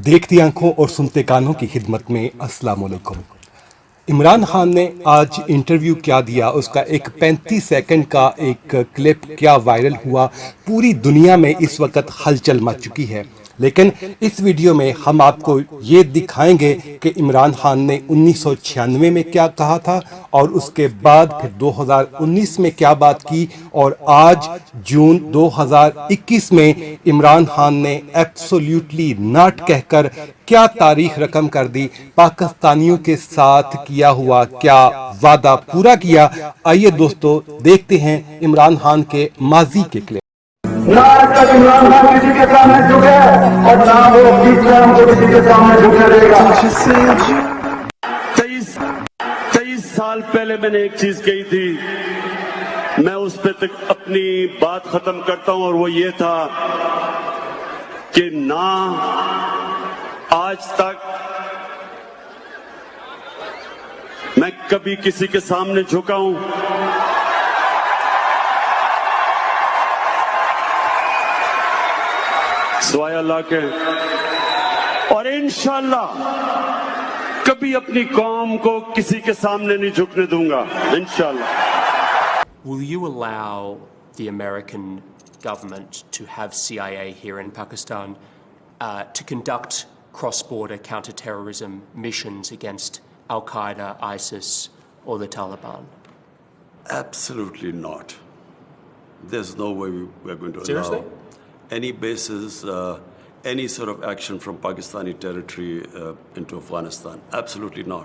देखती आंखों और सुनते कानों की खिदमत में अस्सलाम वालेकुम। इमरान खान ने आज इंटरव्यू क्या दिया, उसका एक 35 सेकंड का एक क्लिप क्या वायरल हुआ, पूरी दुनिया में इस वक्त हलचल मच चुकी है। लेकिन इस वीडियो में हम आपको ये दिखाएंगे कि इमरान खान ने 1996 में क्या कहा था और उसके बाद फिर 2019 में क्या बात की, और आज जून 2021 में इमरान खान ने एब्सोल्युटली नॉट कहकर क्या तारीख रकम कर दी, पाकिस्तानियों के साथ किया हुआ क्या वादा पूरा किया। आइए दोस्तों देखते हैं इमरान खान के माजी के क्लिप। ना आज तक इमरान खान किसी के सामने झुके और ना वो फ्यूचर हमको किसी के सामने झुकने देगा। 23 साल पहले मैंने एक चीज कही थी, मैं उस पे तक अपनी बात खत्म करता हूं, और वो ये था कि ना आज तक मैं कभी किसी के सामने झुका हूं, सिवाय अल्लाह के, और इंशाअल्लाह कभी अपनी कौम को किसी के सामने नहीं झुकने दूंगा, इंशाअल्लाह। Will you allow the American government to have CIA here in Pakistan to conduct cross-border counter-terrorism missions against Al-Qaeda, ISIS, or the Taliban? Absolutely not. There's no way we're going to Seriously? allow any bases, any sort of action from Pakistani territory into Afghanistan. Absolutely not.